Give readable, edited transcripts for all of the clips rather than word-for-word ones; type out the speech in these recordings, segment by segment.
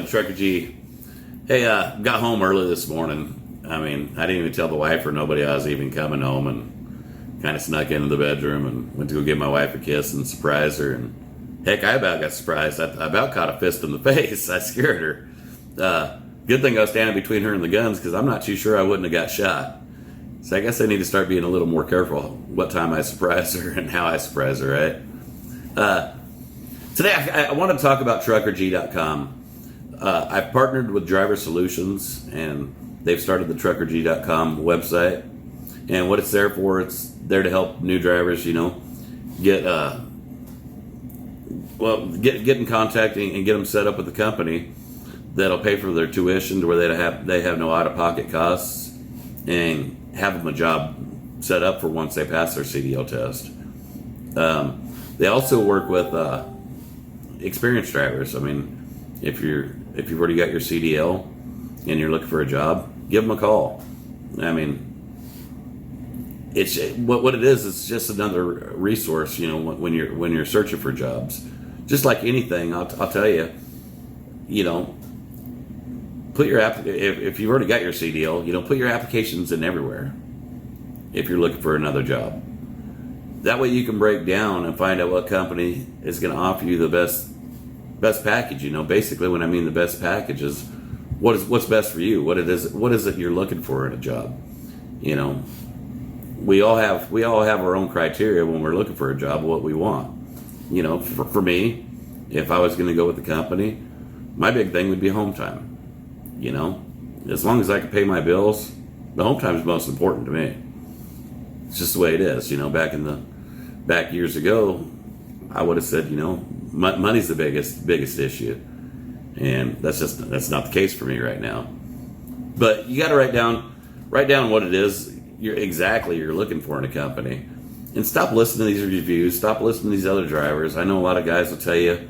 Trucker G. Hey, got home early this morning. I mean, I didn't even tell the wife or nobody I was even coming home, and kind of snuck into the bedroom and went to go give my wife a kiss and surprise her. And heck, I about got surprised. I about caught a fist in the face. I scared her. Good thing I was standing between her and the guns, because I'm not too sure I wouldn't have got shot. So I guess I need to start being a little more careful what time I surprise her and how I surprise her, right? Today I want to talk about TruckerG.com. I've partnered with Driver Solutions, and they've started the TruckerG.com website. And what it's there for, it's there to help new drivers, get in contact and get them set up with a company that'll pay for their tuition to where they have no out-of-pocket costs, and have them a job set up for once they pass their CDL test. They also work with experienced drivers. I mean, if you've already got your CDL and you're looking for a job, give them a call. I mean, it's what it is. It's just another resource, when you're searching for jobs. Just like anything, I'll tell you, put your if you've already got your CDL, put your applications in everywhere. If you're looking for another job, that way you can break down and find out what company is going to offer you the best package. Basically, when I mean the best package is what's best for you. What is it you're looking for in a job? We all have our own criteria when we're looking for a job. What we want. For me, if I was going to go with the company, my big thing would be home time. As long as I can pay my bills, the home time is most important to me. It's just the way it is. Back years ago, I would have said, money's the biggest issue, and that's not the case for me right now. But you got to write down what it is you're looking for in a company, and stop listening to these reviews. Stop listening to these other drivers. I know a lot of guys will tell you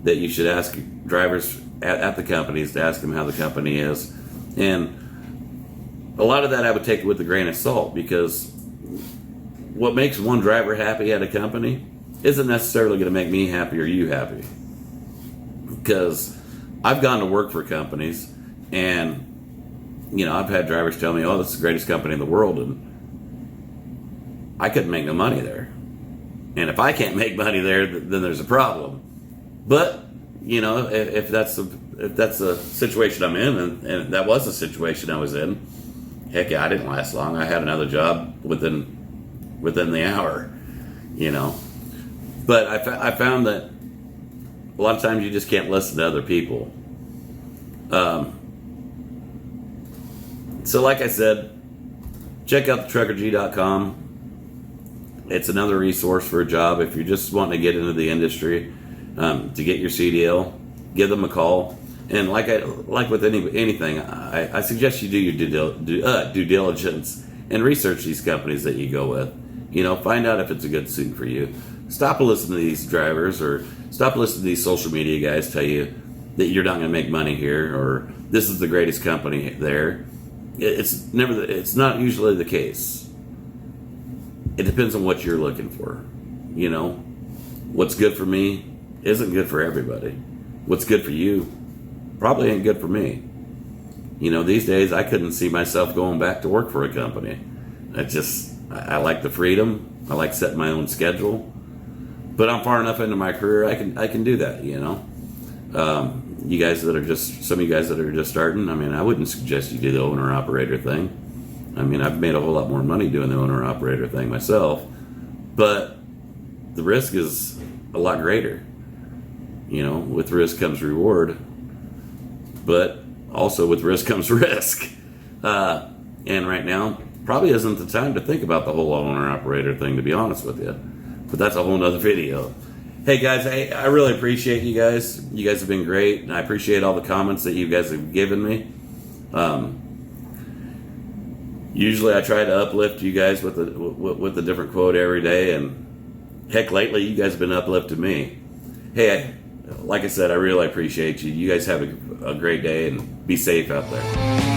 that you should ask drivers at the companies to ask them how the company is, and a lot of that I would take with a grain of salt, because what makes one driver happy at a company isn't necessarily going to make me happy or you happy. Because I've gone to work for companies, and I've had drivers tell me, "Oh, this is the greatest company in the world," and I couldn't make no money there. And if I can't make money there, then there's a problem. But if that's the situation I'm in, and that was the situation I was in, heck yeah, I didn't last long. I had another job within the hour, But I found that a lot of times you just can't listen to other people. So like I said, check out the TruckerG.com. It's another resource for a job. If you're just wanting to get into the industry, to get your CDL, give them a call. And like with anything, I suggest you do your due diligence and research these companies that you go with. Find out if it's a good suit for you. Stop listening to these drivers, or stop listening to these social media guys tell you that you're not going to make money here, or this is the greatest company there. It's not usually the case. It depends on what you're looking for. What's good for me isn't good for everybody. What's good for you probably ain't good for me. These days I couldn't see myself going back to work for a company. I like the freedom. I like setting my own schedule. But I'm far enough into my career, I can do that. You guys that are some of you guys that are just starting, I wouldn't suggest you do the owner-operator thing. I've made a whole lot more money doing the owner-operator thing myself, but the risk is a lot greater. With risk comes reward, but also with risk comes risk. And right now, probably isn't the time to think about the whole owner-operator thing, to be honest with you. But that's a whole nother video. Hey guys, I really appreciate you guys. You guys have been great, and I appreciate all the comments that you guys have given me. Usually I try to uplift you guys with a different quote every day, and heck, lately you guys have been uplifting me. Hey, like I said, I really appreciate you. You guys have a great day, and be safe out there.